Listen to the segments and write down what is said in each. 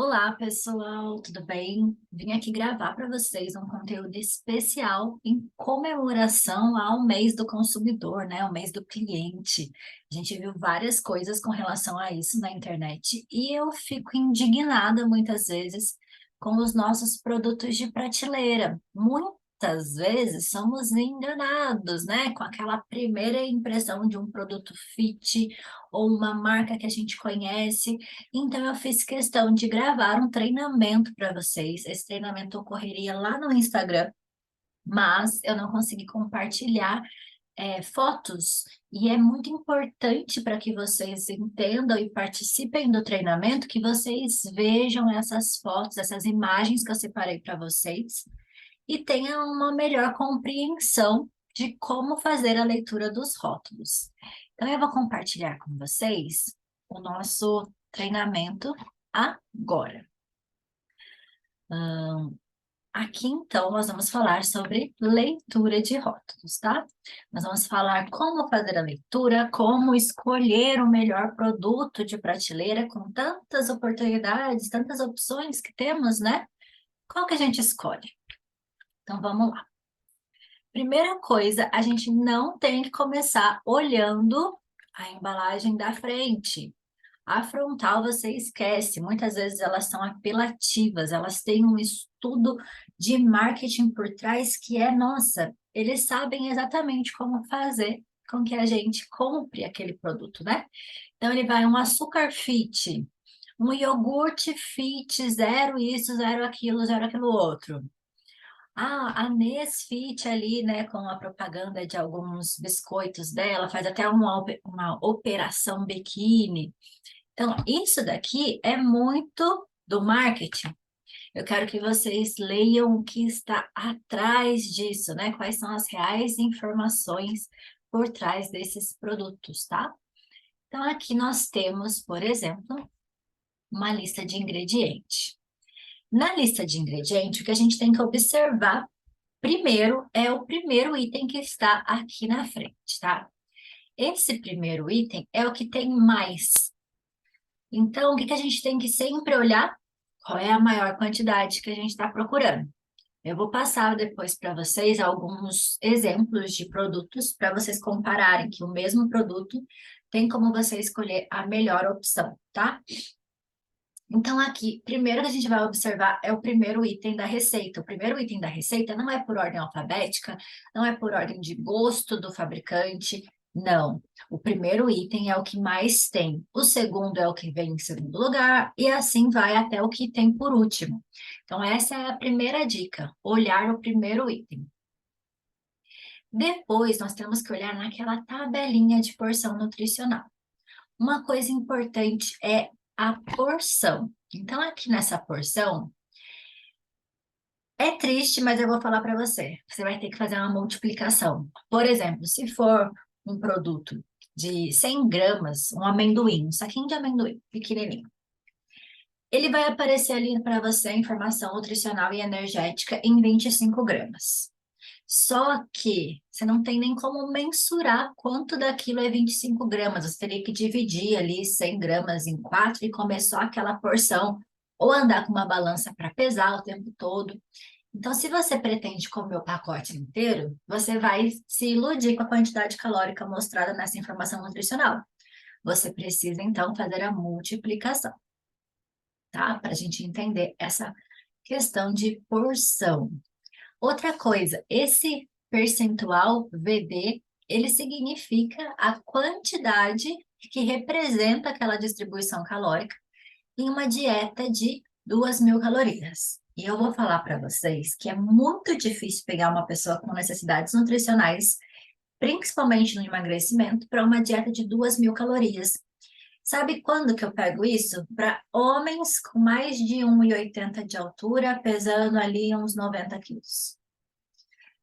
Olá, pessoal, tudo bem? Vim aqui gravar para vocês um conteúdo especial em comemoração ao mês do consumidor, né? O mês do cliente. A gente viu várias coisas com relação a isso na internet e eu fico indignada muitas vezes com os nossos produtos de prateleira. Muitas vezes somos enganados, né? Com aquela primeira impressão de um produto fit ou uma marca que a gente conhece. Então, eu fiz questão de gravar um treinamento para vocês. Esse treinamento ocorreria lá no Instagram, mas eu não consegui compartilhar fotos. E é muito importante para que vocês entendam e participem do treinamento, que vocês vejam essas fotos, essas imagens que eu separei para vocês e tenham uma melhor compreensão de como fazer a leitura dos rótulos. Então, eu vou compartilhar com vocês o nosso treinamento agora. Aqui, então, nós vamos falar sobre leitura de rótulos, tá? Nós vamos falar como fazer a leitura, como escolher o melhor produto de prateleira com tantas oportunidades, tantas opções que temos, né? Qual que a gente escolhe? Então, vamos lá. Primeira coisa, a gente não tem que começar olhando a embalagem da frente. A frontal você esquece, muitas vezes elas são apelativas, elas têm um estudo de marketing por trás que é, nossa, eles sabem exatamente como fazer com que a gente compre aquele produto, né? Então ele vai um açúcar fit, um iogurte fit, zero isso, zero aquilo outro. Ah, a Nesfit ali, né, com a propaganda de alguns biscoitos dela, faz até uma operação biquíni. Então, isso daqui é muito do marketing. Eu quero que vocês leiam o que está atrás disso, né? Quais são as reais informações por trás desses produtos, tá? Então, aqui nós temos, por exemplo, uma lista de ingredientes. Na lista de ingredientes, o que a gente tem que observar primeiro é o primeiro item que está aqui na frente, tá? Esse primeiro item é o que tem mais. Então, o que que a gente tem que sempre olhar? Qual é a maior quantidade que a gente está procurando? Eu vou passar depois para vocês alguns exemplos de produtos para vocês compararem que o mesmo produto tem como você escolher a melhor opção, tá? Então, aqui, primeiro que a gente vai observar é o primeiro item da receita. O primeiro item da receita não é por ordem alfabética, não é por ordem de gosto do fabricante, não. O primeiro item é o que mais tem. O segundo é o que vem em segundo lugar, e assim vai até o que tem por último. Então, essa é a primeira dica: olhar o primeiro item. Depois, nós temos que olhar naquela tabelinha de porção nutricional. Uma coisa importante é a porção. Então, aqui nessa porção, é triste, mas eu vou falar para você. Você vai ter que fazer uma multiplicação. Por exemplo, se for um produto de 100 gramas, um amendoim, um saquinho de amendoim, pequenininho, ele vai aparecer ali para você a informação nutricional e energética em 25 gramas. Só que você não tem nem como mensurar quanto daquilo é 25 gramas. Você teria que dividir ali 100 gramas em quatro e comer só aquela porção, ou andar com uma balança para pesar o tempo todo. Então, se você pretende comer o pacote inteiro, você vai se iludir com a quantidade calórica mostrada nessa informação nutricional. Você precisa, então, fazer a multiplicação, tá? Para a gente entender essa questão de porção. Outra coisa, esse percentual VD, ele significa a quantidade que representa aquela distribuição calórica em uma dieta de 2.000 calorias. E eu vou falar para vocês que é muito difícil pegar uma pessoa com necessidades nutricionais, principalmente no emagrecimento, para uma dieta de 2.000 calorias. Sabe quando que eu pego isso? Para homens com mais de 1,80 de altura, pesando ali uns 90 quilos.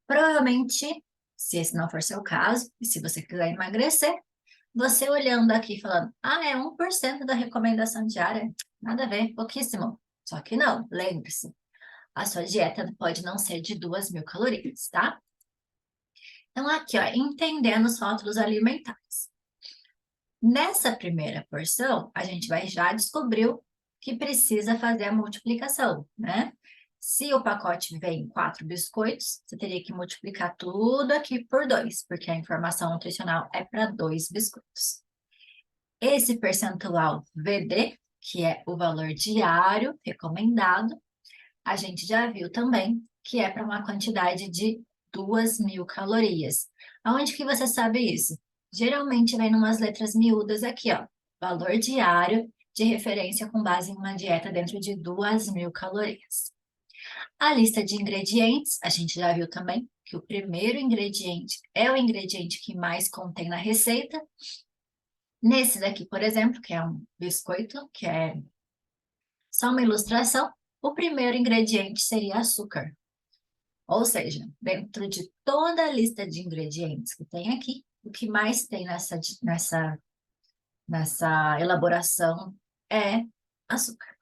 Provavelmente, se esse não for seu caso, e se você quiser emagrecer, você olhando aqui falando, ah, é 1% da recomendação diária, nada a ver, pouquíssimo. Só que não, lembre-se, a sua dieta pode não ser de 2.000 calorias, tá? Então, aqui, ó, entendendo os rótulos alimentares. Nessa primeira porção, a gente vai já descobrir que precisa fazer a multiplicação, né? Se o pacote vem 4 biscoitos, você teria que multiplicar tudo aqui por 2, porque a informação nutricional é para 2 biscoitos. Esse percentual VD, que é o valor diário recomendado, a gente já viu também que é para uma quantidade de 2.000 calorias. Aonde que você sabe isso? Geralmente vem umas letras miúdas aqui, ó. Valor diário de referência com base em uma dieta dentro de 2.000 calorias. A lista de ingredientes, a gente já viu também que o primeiro ingrediente é o ingrediente que mais contém na receita. Nesse daqui, por exemplo, que é um biscoito, que é só uma ilustração, o primeiro ingrediente seria açúcar. Ou seja, dentro de toda a lista de ingredientes que tem aqui, o que mais tem nessa elaboração é açúcar.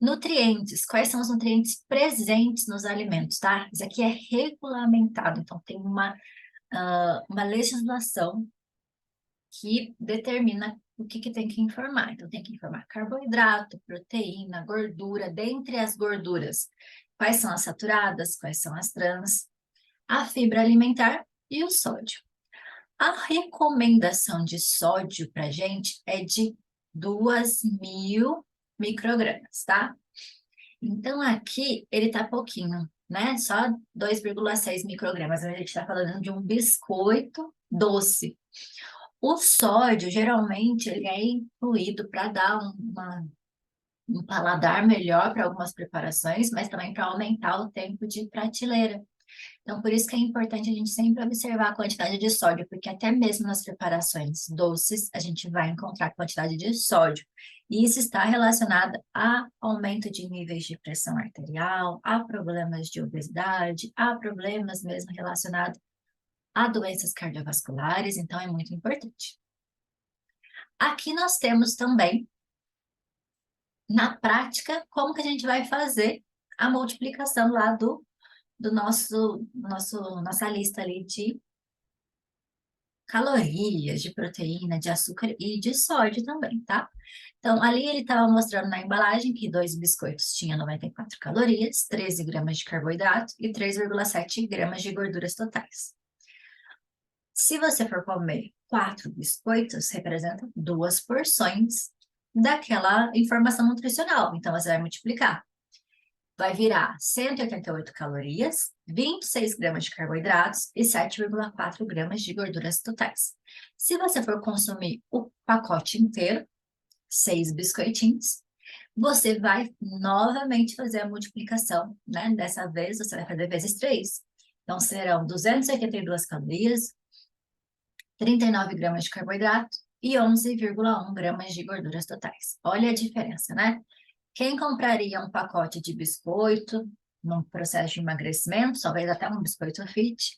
Nutrientes, quais são os nutrientes presentes nos alimentos, tá? Isso aqui é regulamentado, então tem uma legislação que determina o que tem que informar. Então, tem que informar carboidrato, proteína, gordura, dentre as gorduras. Quais são as saturadas, quais são as trans, a fibra alimentar e o sódio. A recomendação de sódio para gente é de 2.000 microgramas, tá? Então, aqui ele tá pouquinho, né? Só 2,6 microgramas. A gente está falando de um biscoito doce. O sódio, geralmente, ele é incluído para dar um paladar melhor para algumas preparações, mas também para aumentar o tempo de prateleira. Então, por isso que é importante a gente sempre observar a quantidade de sódio, porque até mesmo nas preparações doces, a gente vai encontrar quantidade de sódio. E isso está relacionado a aumento de níveis de pressão arterial, a problemas de obesidade, a problemas mesmo relacionados a doenças cardiovasculares, então é muito importante. Aqui nós temos também, na prática, como que a gente vai fazer a multiplicação lá do nossa lista ali de calorias, de proteína, de açúcar e de sódio também, tá? Então, ali ele estava mostrando na embalagem que 2 biscoitos tinham 94 calorias, 13 gramas de carboidrato e 3,7 gramas de gorduras totais. Se você for comer 4 biscoitos, representa 2 porções daquela informação nutricional. Então, você vai multiplicar. Vai virar 188 calorias, 26 gramas de carboidratos e 7,4 gramas de gorduras totais. Se você for consumir o pacote inteiro, 6 biscoitinhos, você vai novamente fazer a multiplicação, né? Dessa vez, você vai fazer vezes 3. Então, serão 282 calorias, 39 gramas de carboidrato e 11,1 gramas de gorduras totais. Olha a diferença, né? Quem compraria um pacote de biscoito num processo de emagrecimento, talvez até um biscoito fit,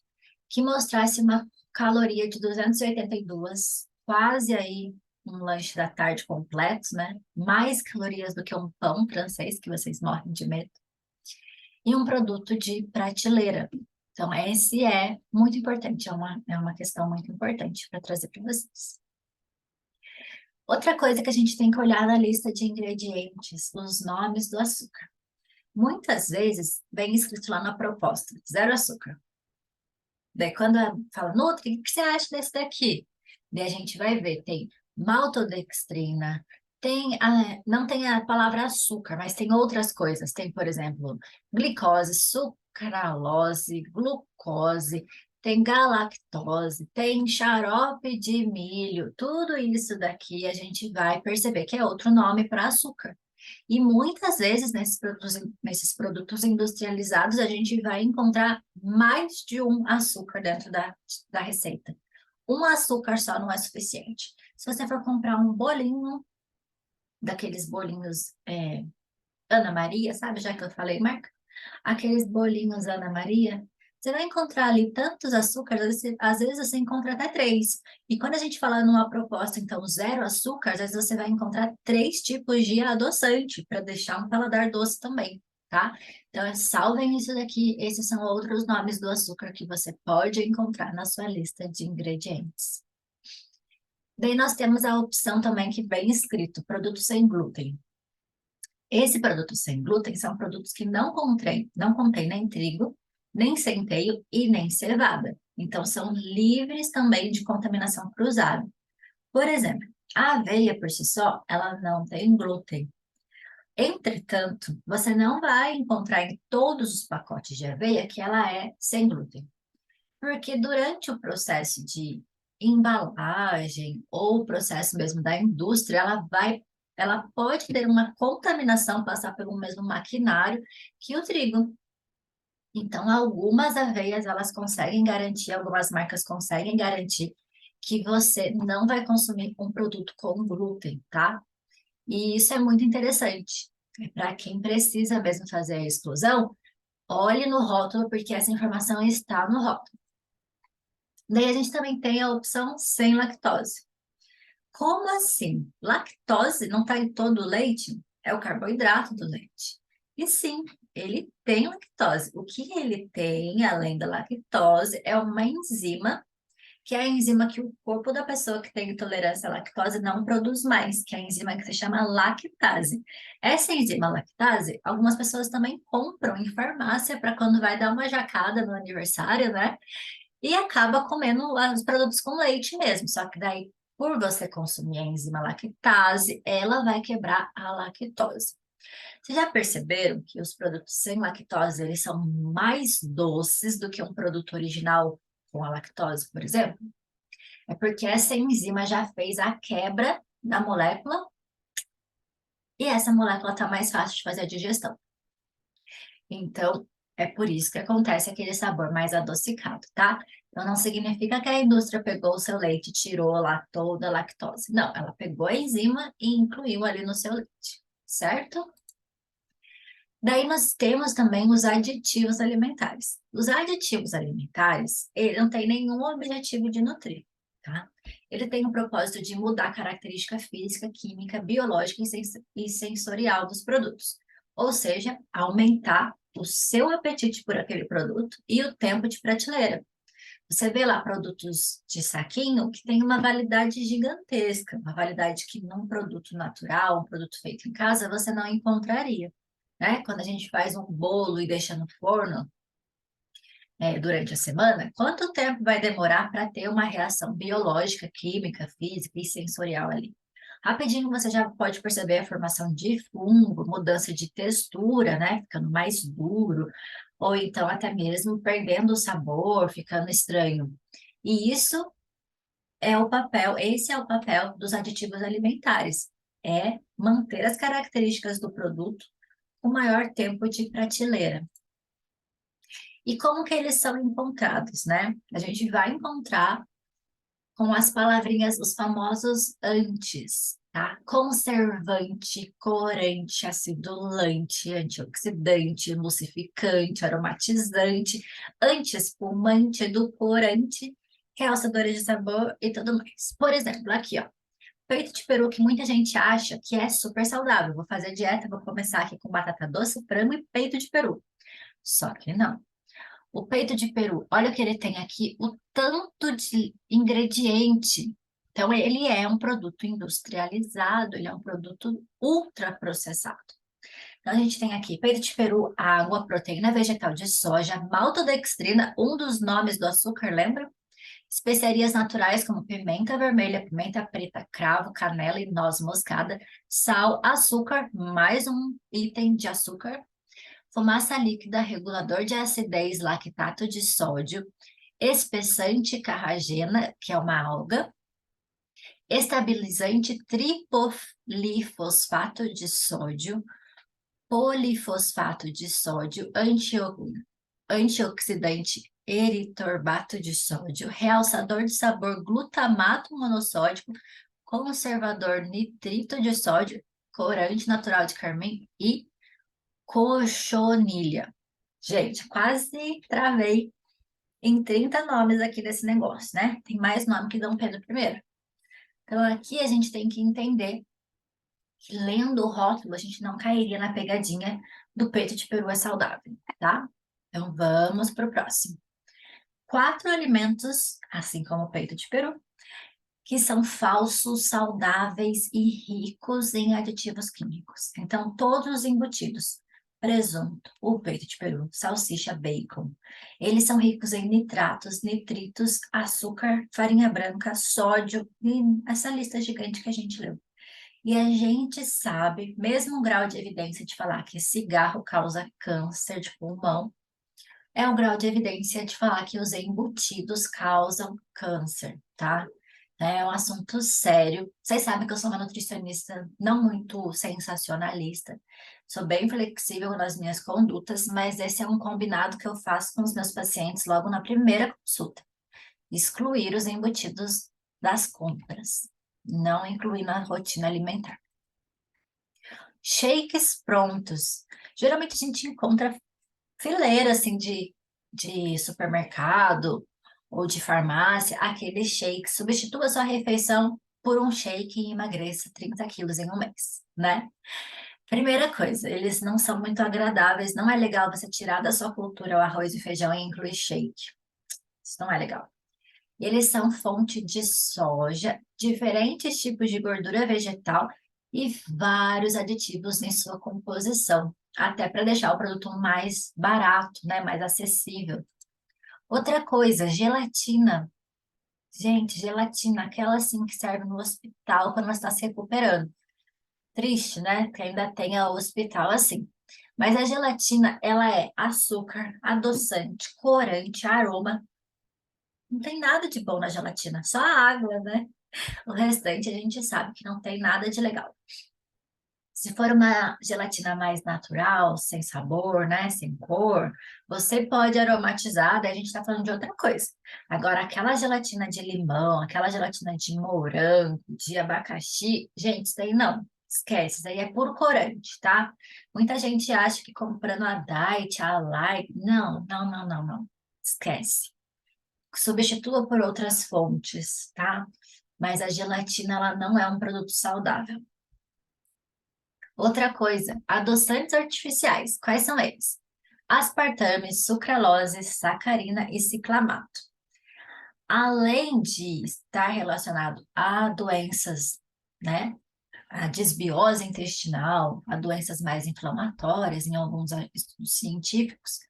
que mostrasse uma caloria de 282, quase aí um lanche da tarde completo, né? Mais calorias do que um pão francês, que vocês morrem de medo. E um produto de prateleira. Então, esse é muito importante, é uma questão muito importante para trazer para vocês. Outra coisa que a gente tem que olhar na lista de ingredientes, os nomes do açúcar. Muitas vezes vem escrito lá na proposta, 0 açúcar. Daí quando fala, Nutri, o que você acha desse daqui? Daí a gente vai ver, tem maltodextrina, não tem a palavra açúcar, mas tem outras coisas. Tem, por exemplo, glicose, sucralose, glucose, tem galactose, tem xarope de milho. Tudo isso daqui a gente vai perceber que é outro nome para açúcar. E muitas vezes nesses produtos industrializados a gente vai encontrar mais de um açúcar dentro da receita. Um açúcar só não é suficiente. Se você for comprar um bolinho, daqueles bolinhos Ana Maria, sabe? Já que eu falei, marca. Aqueles bolinhos Ana Maria, você vai encontrar ali tantos açúcares, às vezes você encontra até 3. E quando a gente fala numa proposta, então, 0 açúcar, às vezes você vai encontrar 3 tipos de adoçante, para deixar um paladar doce também, tá? Então, salvem isso daqui, esses são outros nomes do açúcar que você pode encontrar na sua lista de ingredientes. Daí nós temos a opção também que vem escrito, produto sem glúten. Esse produto sem glúten são produtos que não contém nem trigo, nem centeio e nem cevada. Então, são livres também de contaminação cruzada. Por exemplo, a aveia por si só, ela não tem glúten. Entretanto, você não vai encontrar em todos os pacotes de aveia que ela é sem glúten. Porque durante o processo de embalagem ou o processo mesmo da indústria, ela pode ter uma contaminação, passar pelo mesmo maquinário que o trigo. Então, algumas aveias, elas conseguem garantir, algumas marcas conseguem garantir que você não vai consumir um produto com glúten, tá? E isso é muito interessante. Para quem precisa mesmo fazer a exclusão, olhe no rótulo, porque essa informação está no rótulo. Daí a gente também tem a opção sem lactose. Como assim? Lactose não está em todo o leite? É o carboidrato do leite. E sim, ele tem lactose. O que ele tem, além da lactose, é uma enzima, que é a enzima que o corpo da pessoa que tem intolerância à lactose não produz mais, que é a enzima que se chama lactase. Essa enzima lactase, algumas pessoas também compram em farmácia para quando vai dar uma jacada no aniversário, né? E acaba comendo os produtos com leite mesmo. Só que daí, por você consumir a enzima lactase, ela vai quebrar a lactose. Vocês já perceberam que os produtos sem lactose, eles são mais doces do que um produto original com a lactose, por exemplo? É porque essa enzima já fez a quebra da molécula e essa molécula está mais fácil de fazer a digestão. Então, é por isso que acontece aquele sabor mais adocicado, tá? Então, não significa que a indústria pegou o seu leite e tirou lá toda a lactose. Não, ela pegou a enzima e incluiu ali no seu leite, certo? Daí nós temos também os aditivos alimentares. Os aditivos alimentares, ele não tem nenhum objetivo de nutrir, tá? Ele tem o propósito de mudar a característica física, química, biológica e sensorial dos produtos. Ou seja, aumentar o seu apetite por aquele produto e o tempo de prateleira. Você vê lá produtos de saquinho que tem uma validade gigantesca, uma validade que num produto natural, um produto feito em casa, você não encontraria, né? Quando a gente faz um bolo e deixa no forno, durante a semana, quanto tempo vai demorar para ter uma reação biológica, química, física e sensorial ali? Rapidinho você já pode perceber a formação de fungo, mudança de textura, né? Ficando mais duro, ou então até mesmo perdendo o sabor, ficando estranho. E esse é o papel dos aditivos alimentares, é manter as características do produto com maior tempo de prateleira. E como que eles são encontrados, né? A gente vai encontrar com as palavrinhas, os famosos antes, tá? Conservante, corante, acidulante, antioxidante, emulsificante, aromatizante, antiespumante, edulcorante, realçadores de sabor e tudo mais. Por exemplo, aqui, ó. Peito de peru que muita gente acha que é super saudável. Vou fazer dieta, vou começar aqui com batata doce, frango e peito de peru. Só que não. O peito de peru, olha o que ele tem aqui, o tanto de ingrediente. Então, ele é um produto industrializado, ele é um produto ultraprocessado. Então, a gente tem aqui peito de peru, água, proteína vegetal de soja, maltodextrina, um dos nomes do açúcar, lembra? Especiarias naturais como pimenta vermelha, pimenta preta, cravo, canela e noz moscada, sal, açúcar, mais um item de açúcar, fumaça líquida, regulador de acidez, lactato de sódio, espessante carragena, que é uma alga, estabilizante tripolifosfato de sódio, polifosfato de sódio, antioxidante eritorbato de sódio, realçador de sabor glutamato monossódico, conservador nitrito de sódio, corante natural de carmim e cochonilha. Gente, quase travei em 30 nomes aqui desse negócio, né? Tem mais nome que Dom Pedro I. Então, aqui a gente tem que entender que lendo o rótulo, a gente não cairia na pegadinha do peito de peru é saudável, tá? Então, vamos para o próximo. 4 alimentos, assim como o peito de peru, que são falsos, saudáveis e ricos em aditivos químicos. Então, todos os embutidos, presunto, o peito de peru, salsicha, bacon, eles são ricos em nitratos, nitritos, açúcar, farinha branca, sódio e essa lista gigante que a gente leu. E a gente sabe, mesmo o grau de evidência de falar que cigarro causa câncer de pulmão, é um grau de evidência de falar que os embutidos causam câncer, tá? É um assunto sério. Vocês sabem que eu sou uma nutricionista não muito sensacionalista, sou bem flexível nas minhas condutas, mas esse é um combinado que eu faço com os meus pacientes logo na primeira consulta. Excluir os embutidos das compras, não incluir na rotina alimentar. Shakes prontos. Geralmente a gente encontra fileira assim de supermercado ou de farmácia, aquele shake. Substitua sua refeição por um shake e emagreça 30 quilos em um mês, né? Primeira coisa, eles não são muito agradáveis, não é legal você tirar da sua cultura o arroz e feijão e incluir shake. Isso não é legal. Eles são fonte de soja, diferentes tipos de gordura vegetal e vários aditivos em sua composição, até para deixar o produto mais barato, né, mais acessível. Outra coisa, gelatina. Gente, gelatina, aquela assim que serve no hospital quando você está se recuperando. Triste, né? Que ainda tenha hospital assim. Mas a gelatina, ela é açúcar, adoçante, corante, aroma. Não tem nada de bom na gelatina, só a água, né? O restante a gente sabe que não tem nada de legal. Se for uma gelatina mais natural, sem sabor, né, sem cor, você pode aromatizar, daí a gente está falando de outra coisa. Agora, aquela gelatina de limão, aquela gelatina de morango, de abacaxi, gente, isso daí não, esquece, isso daí é puro corante, tá? Muita gente acha que comprando a Diet, a Light, não, não, não, não, não, esquece. Substitua por outras fontes, tá? Mas a gelatina, ela não é um produto saudável. Outra coisa, adoçantes artificiais. Quais são eles? Aspartame, sucralose, sacarina e ciclamato. Além de estar relacionado a doenças, né? A desbiose intestinal, a doenças mais inflamatórias em alguns estudos científicos,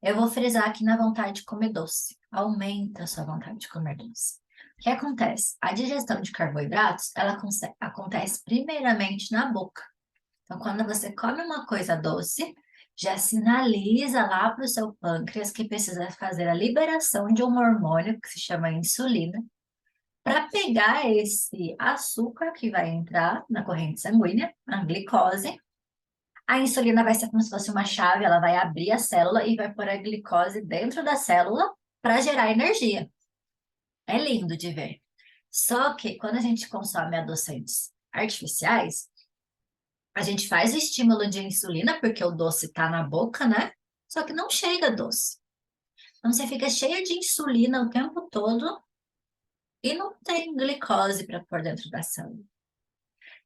eu vou frisar aqui na vontade de comer doce. Aumenta a sua vontade de comer doce. O que acontece? A digestão de carboidratos, ela acontece primeiramente na boca. Então, quando você come uma coisa doce, já sinaliza lá para o seu pâncreas que precisa fazer a liberação de um hormônio que se chama insulina, para pegar esse açúcar que vai entrar na corrente sanguínea, a glicose. A insulina vai ser como se fosse uma chave, ela vai abrir a célula e vai pôr a glicose dentro da célula para gerar energia. É lindo de ver. Só que quando a gente consome adoçantes artificiais, a gente faz o estímulo de insulina, porque o doce está na boca, né? Só que não chega doce. Então você fica cheia de insulina o tempo todo e não tem glicose para pôr dentro da célula.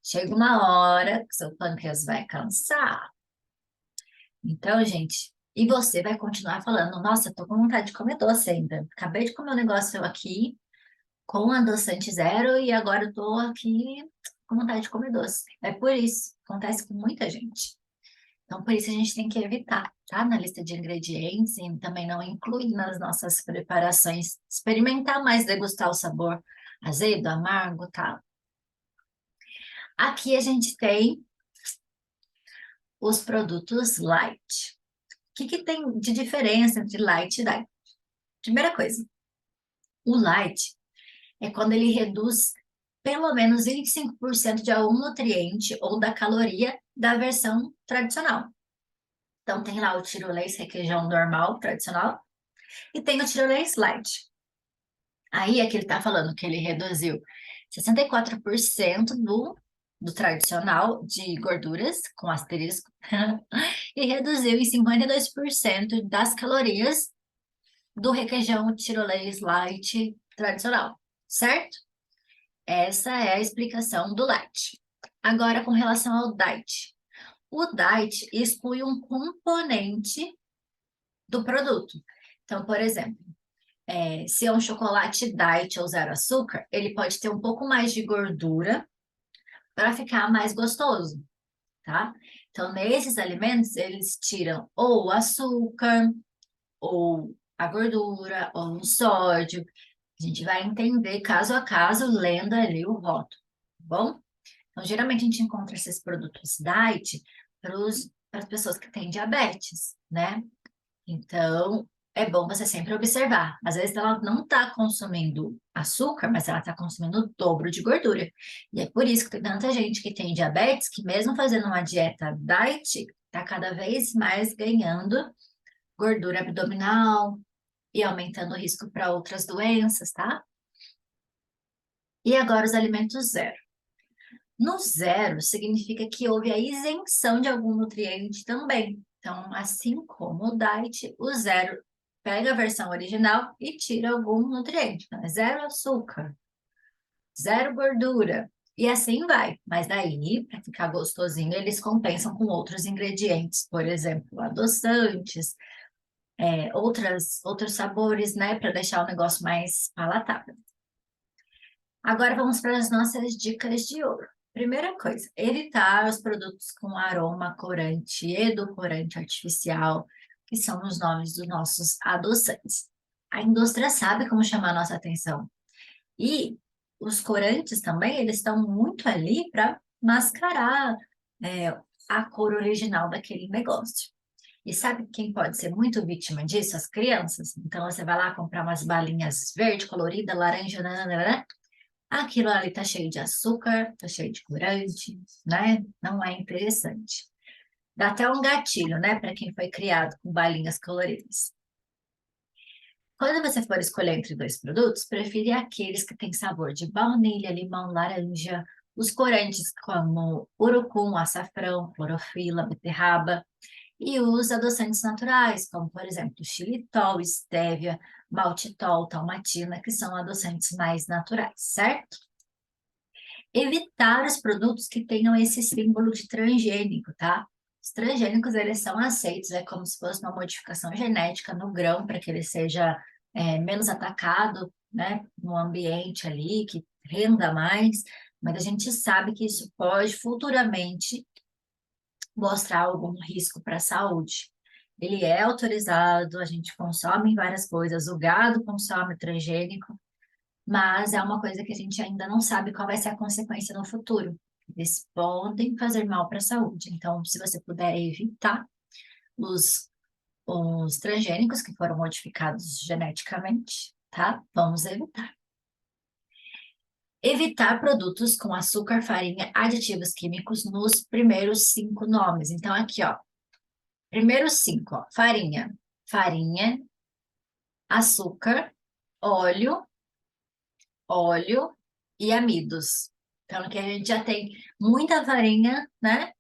Chega uma hora que seu pâncreas vai cansar. Então, gente, e você vai continuar falando: nossa, tô com vontade de comer doce ainda. Acabei de comer um negócio aqui com adoçante zero e agora eu tô aqui com vontade de comer doce. É por isso, acontece com muita gente. Então, por isso a gente tem que evitar, tá? Na lista de ingredientes e também não incluir nas nossas preparações. Experimentar mais, degustar o sabor azedo, amargo, tá? Aqui a gente tem os produtos light. O que que tem de diferença entre light e diet? Primeira coisa, o light é quando ele reduz pelo menos 25% de algum nutriente ou da caloria da versão tradicional. Então, tem lá o tirolês requeijão normal, tradicional, e tem o tirolês light. Aí é que ele está falando que ele reduziu 64% do tradicional de gorduras, com asterisco, e reduziu em 52% das calorias do requeijão tirolês light tradicional, certo? Essa é a explicação do light. Agora, com relação ao diet. O diet exclui um componente do produto. Então, por exemplo, se é um chocolate diet ou zero açúcar, ele pode ter um pouco mais de gordura para ficar mais gostoso, tá? Então, nesses alimentos, eles tiram ou o açúcar, ou a gordura, ou o sódio. A gente vai entender caso a caso, lendo ali o rótulo, tá bom? Então, geralmente a gente encontra esses produtos diet para as pessoas que têm diabetes, né? Então, é bom você sempre observar. Às vezes ela não está consumindo açúcar, mas ela está consumindo o dobro de gordura. E é por isso que tem tanta gente que tem diabetes que, mesmo fazendo uma dieta diet, está cada vez mais ganhando gordura abdominal e aumentando o risco para outras doenças, tá? E agora os alimentos zero. No zero significa que houve a isenção de algum nutriente também. Então, assim como o diet, o zero pega a versão original e tira algum nutriente. Então, é zero açúcar, zero gordura. E assim vai. Mas daí, para ficar gostosinho, eles compensam com outros ingredientes, por exemplo, adoçantes, outros sabores, né, para deixar o negócio mais palatável. Agora vamos para as nossas dicas de ouro. Primeira coisa, evitar os produtos com aroma corante, edulcorante artificial, que são os nomes dos nossos adoçantes. A indústria sabe como chamar a nossa atenção. E os corantes também, eles estão muito ali para mascarar, a cor original daquele negócio. E sabe quem pode ser muito vítima disso? As crianças. Então você vai lá comprar umas balinhas verde, colorida, laranja, nananana. Aquilo ali tá cheio de açúcar, tá cheio de corante, né? Não é interessante. Dá até um gatilho, né, para quem foi criado com balinhas coloridas. Quando você for escolher entre dois produtos, prefira aqueles que têm sabor de baunilha, limão, laranja, os corantes como urucum, açafrão, clorofila, beterraba, e os adoçantes naturais, como, por exemplo, xilitol, estévia, maltitol, talmatina, que são adoçantes mais naturais, certo? Evitar os produtos que tenham esse símbolo de transgênico, tá? Os transgênicos, eles são aceitos, é como se fosse uma modificação genética no grão, para que ele seja menos atacado, né, no ambiente ali, que renda mais, mas a gente sabe que isso pode futuramente mostrar algum risco para a saúde. Ele é autorizado, a gente consome várias coisas, o gado consome transgênico, mas é uma coisa que a gente ainda não sabe qual vai ser a consequência no futuro. Eles podem fazer mal para a saúde. Então, se você puder evitar os, os transgênicos que foram modificados geneticamente, tá? Vamos evitar. Evitar produtos com açúcar, farinha, aditivos químicos nos primeiros 5 nomes. Então, aqui, ó. Primeiros 5, ó. Farinha. Farinha, açúcar, óleo, óleo e amidos. Então, aqui a gente já tem muita farinha, né?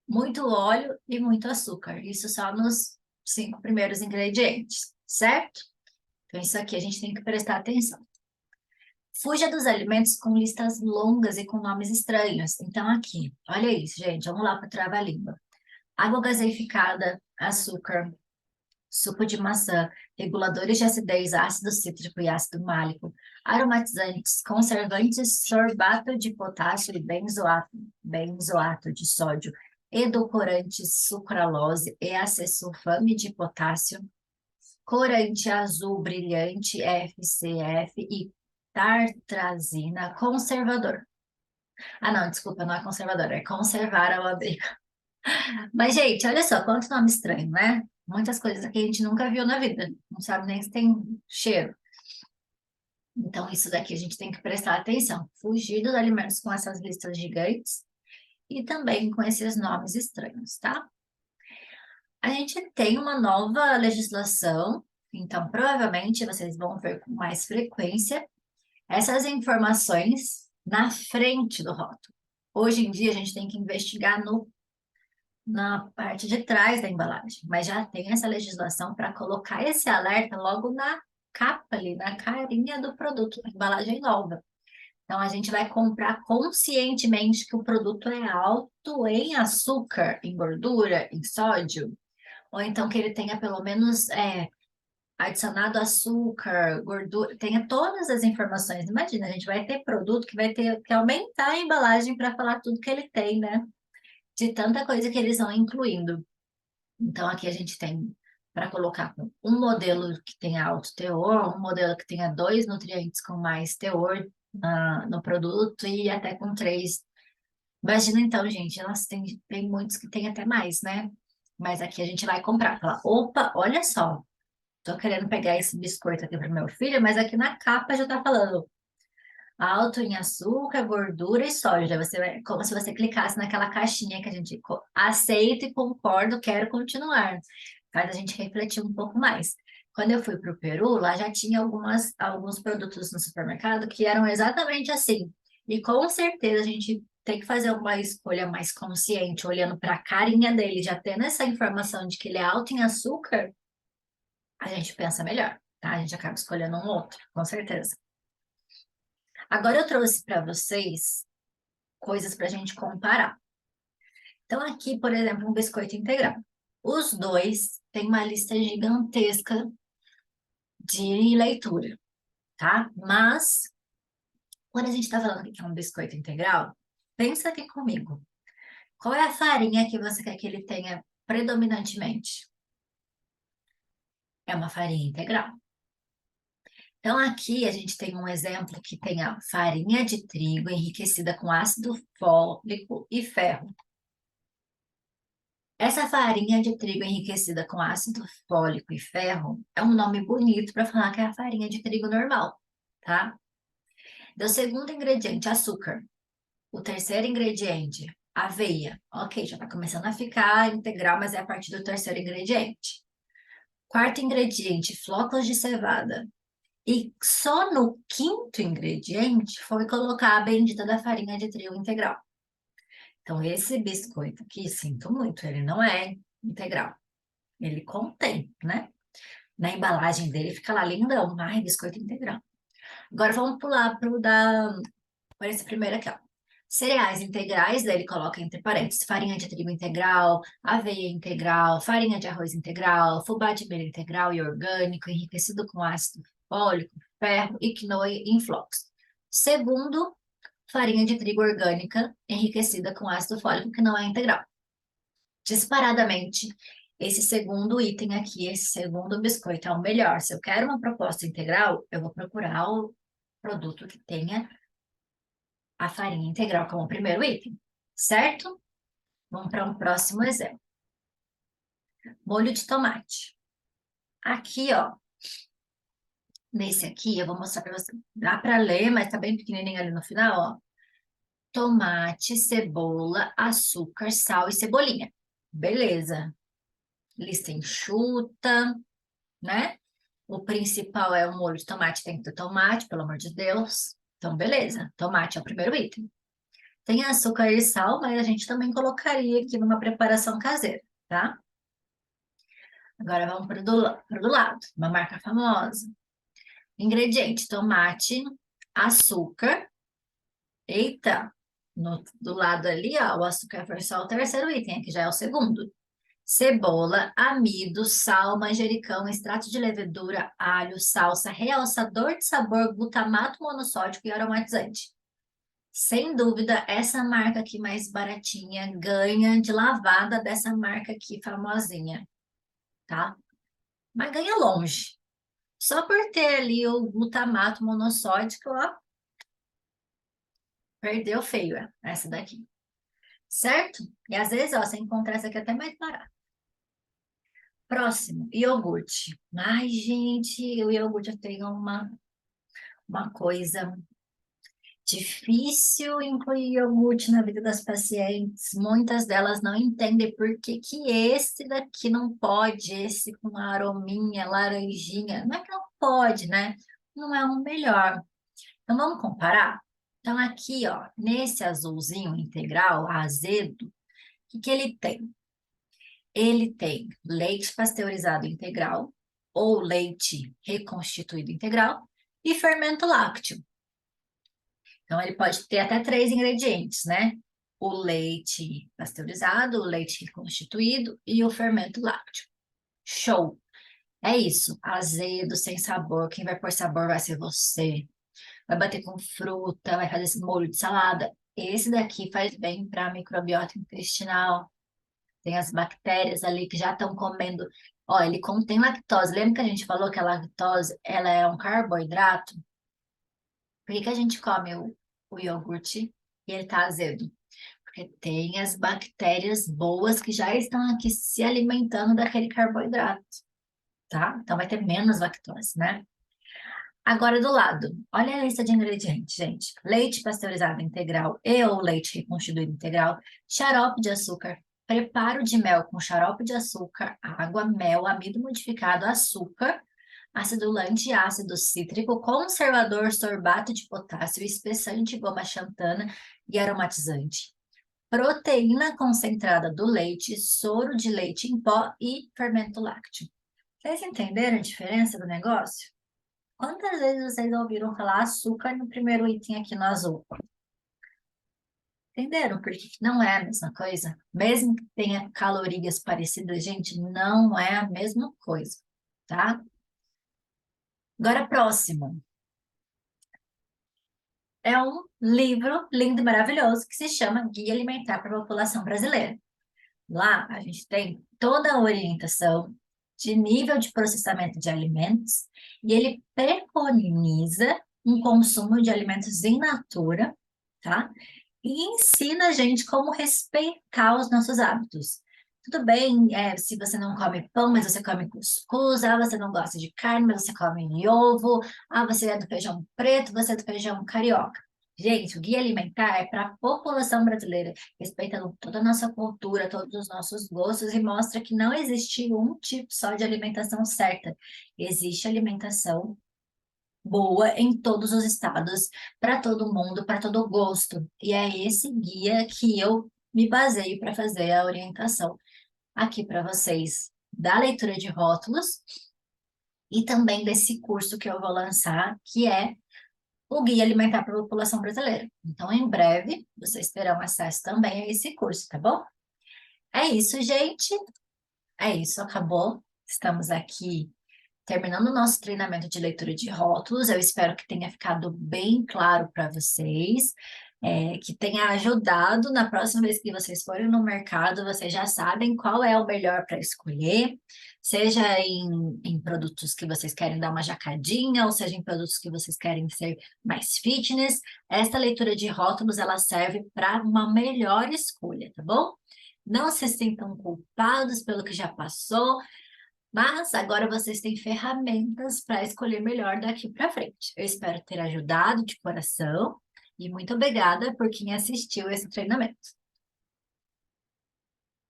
Muito óleo e muito açúcar. Isso só nos 5 primeiros ingredientes, certo? Então, isso aqui a gente tem que prestar atenção. Fuja dos alimentos com listas longas e com nomes estranhos. Então, aqui, olha isso, gente. Vamos lá para o trava-língua. Água gaseificada, açúcar, suco de maçã, reguladores de acidez, ácido cítrico e ácido málico, aromatizantes, conservantes, sorbato de potássio e benzoato de sódio, edulcorantes, sucralose e acesulfame de potássio, corante azul brilhante, FCF e tartrazina, conservador. Ah, não, desculpa, não é conservador, é conservar a abrigo. Mas, gente, olha só, quanto nome estranho, né? Muitas coisas que a gente nunca viu na vida, não sabe nem se tem cheiro. Então, isso daqui a gente tem que prestar atenção. Fugir dos alimentos com essas listas gigantes e também com esses nomes estranhos, tá? A gente tem uma nova legislação, então provavelmente vocês vão ver com mais frequência essas informações na frente do rótulo. Hoje em dia, a gente tem que investigar na parte de trás da embalagem, mas já tem essa legislação para colocar esse alerta logo na capa ali, na carinha do produto, na embalagem nova. Então a gente vai comprar conscientemente que o produto é alto em açúcar, em gordura, em sódio, ou então que ele tenha pelo menos adicionado açúcar, gordura, tenha todas as informações. Imagina, a gente vai ter produto que vai ter que aumentar a embalagem para falar tudo que ele tem, né? De tanta coisa que eles vão incluindo. Então, aqui a gente tem para colocar um modelo que tenha alto teor, um modelo que tenha 2 nutrientes com mais teor no produto e até com 3. Imagina então, gente, elas tem muitos que tem até mais, né? Mas aqui a gente vai comprar. Fala, opa, olha só, tô querendo pegar esse biscoito aqui para meu filho, mas aqui na capa já tá falando alto em açúcar, gordura e sódio. Você vai, como se você clicasse naquela caixinha que a gente aceita e concordo, quero continuar. Faz a gente refletir um pouco mais. Quando eu fui para o Peru, lá já tinha alguns produtos no supermercado que eram exatamente assim. E com certeza a gente tem que fazer uma escolha mais consciente, olhando para a carinha dele, já tendo essa informação de que ele é alto em açúcar, a gente pensa melhor, tá? A gente acaba escolhendo um outro, com certeza. Agora eu trouxe para vocês coisas para a gente comparar. Então, aqui, por exemplo, um biscoito integral. Os dois têm uma lista gigantesca de leitura, tá? Mas, quando a gente está falando que é um biscoito integral, pensa aqui comigo. Qual é a farinha que você quer que ele tenha predominantemente? É uma farinha integral. Então, aqui a gente tem um exemplo que tem a farinha de trigo enriquecida com ácido fólico e ferro. Essa farinha de trigo enriquecida com ácido fólico e ferro é um nome bonito para falar que é a farinha de trigo normal, tá? Do segundo ingrediente, açúcar. O terceiro ingrediente, aveia. Ok, já está começando a ficar integral, mas é a partir do terceiro ingrediente. Quarto ingrediente, flocos de cevada. E só no quinto ingrediente foi colocar a bendita da farinha de trigo integral. Então, esse biscoito aqui, sinto muito, ele não é integral. Ele contém, né? Na embalagem dele fica lá lindão, ai, biscoito integral. Agora vamos pular para esse primeiro aqui, ó. Cereais integrais, daí ele coloca entre parênteses, farinha de trigo integral, aveia integral, farinha de arroz integral, fubá de milho integral e orgânico, enriquecido com ácido fólico, ferro e quinoa em flocos. Segundo, farinha de trigo orgânica, enriquecida com ácido fólico, que não é integral. Disparadamente, esse segundo item aqui, esse segundo biscoito é o melhor. Se eu quero uma proposta integral, eu vou procurar o produto que tenha a farinha integral como primeiro item, certo? Vamos para um próximo exemplo. Molho de tomate. Aqui, ó, nesse aqui, eu vou mostrar para você. Dá para ler, mas tá bem pequenininho ali no final, ó. Tomate, cebola, açúcar, sal e cebolinha. Beleza. Lista enxuta, né? O principal é o molho de tomate, tem que ter tomate, pelo amor de Deus. Então, beleza. Tomate é o primeiro item. Tem açúcar e sal, mas a gente também colocaria aqui numa preparação caseira, tá? Agora vamos pro do lado, uma marca famosa. Ingrediente: tomate, açúcar. Eita, do lado ali, ó, o açúcar foi só o terceiro item, aqui já é o segundo. Cebola, amido, sal, manjericão, extrato de levedura, alho, salsa, realçador de sabor, glutamato monossódico e aromatizante. Sem dúvida, essa marca aqui mais baratinha ganha de lavada dessa marca aqui famosinha, tá? Mas ganha longe. Só por ter ali o glutamato monossódico, ó, perdeu feio essa daqui. Certo? E às vezes, ó, você encontra essa aqui até mais barata. Próximo, iogurte. Ai, gente, o iogurte eu tenho uma coisa difícil incluir iogurte na vida das pacientes. Muitas delas não entendem por que que esse daqui não pode, esse com arominha, laranjinha. Não é que não pode, né? Não é o melhor. Então, vamos comparar? Então, aqui, ó, nesse azulzinho integral, azedo, o que que ele tem? Ele tem leite pasteurizado integral ou leite reconstituído integral e fermento lácteo. Então, ele pode ter até 3 ingredientes, né? O leite pasteurizado, o leite reconstituído e o fermento lácteo. Show! É isso, azedo, sem sabor. Quem vai pôr sabor vai ser você. Vai bater com fruta, vai fazer esse molho de salada. Esse daqui faz bem para a microbiota intestinal. Tem as bactérias ali que já estão comendo. Ó, ele contém lactose. Lembra que a gente falou que a lactose, ela é um carboidrato? Por que que a gente come o iogurte e ele tá azedo? Porque tem as bactérias boas que já estão aqui se alimentando daquele carboidrato, tá? Então vai ter menos lactose, né? Agora do lado, olha a lista de ingredientes, gente. Leite pasteurizado integral e ou leite reconstituído integral, xarope de açúcar, preparo de mel com xarope de açúcar, água, mel, amido modificado, açúcar, acidulante, ácido cítrico, conservador, sorbato de potássio, espessante, goma xantana e aromatizante. Proteína concentrada do leite, soro de leite em pó e fermento lácteo. Vocês entenderam a diferença do negócio? Quantas vezes vocês ouviram falar açúcar no primeiro item aqui no azul? Entenderam? Porque não é a mesma coisa. Mesmo que tenha calorias parecidas, gente, não é a mesma coisa, tá? Agora, próximo. É um livro lindo e maravilhoso que se chama Guia Alimentar para a População Brasileira. Lá a gente tem toda a orientação de nível de processamento de alimentos e ele preconiza um consumo de alimentos in natura, tá? E ensina a gente como respeitar os nossos hábitos. Tudo bem, se você não come pão, mas você come cuscuz, você não gosta de carne, mas você come ovo, você é do feijão preto, você é do feijão carioca. Gente, o guia alimentar é para a população brasileira, respeitando toda a nossa cultura, todos os nossos gostos, e mostra que não existe um tipo só de alimentação certa. Existe alimentação boa em todos os estados, para todo mundo, para todo gosto. E é esse guia que eu me baseio para fazer a orientação aqui para vocês da leitura de rótulos e também desse curso que eu vou lançar, que é o Guia Alimentar para a População Brasileira. Então, em breve, vocês terão acesso também a esse curso, tá bom? É isso, gente. É isso, acabou. Estamos aqui terminando o nosso treinamento de leitura de rótulos. Eu espero que tenha ficado bem claro para vocês, que tenha ajudado. Na próxima vez que vocês forem no mercado, vocês já sabem qual é o melhor para escolher, seja em produtos que vocês querem dar uma jacadinha, ou seja em produtos que vocês querem ser mais fitness. Esta leitura de rótulos, ela serve para uma melhor escolha, tá bom? Não se sintam culpados pelo que já passou. Mas agora vocês têm ferramentas para escolher melhor daqui para frente. Eu espero ter ajudado de coração e muito obrigada por quem assistiu esse treinamento.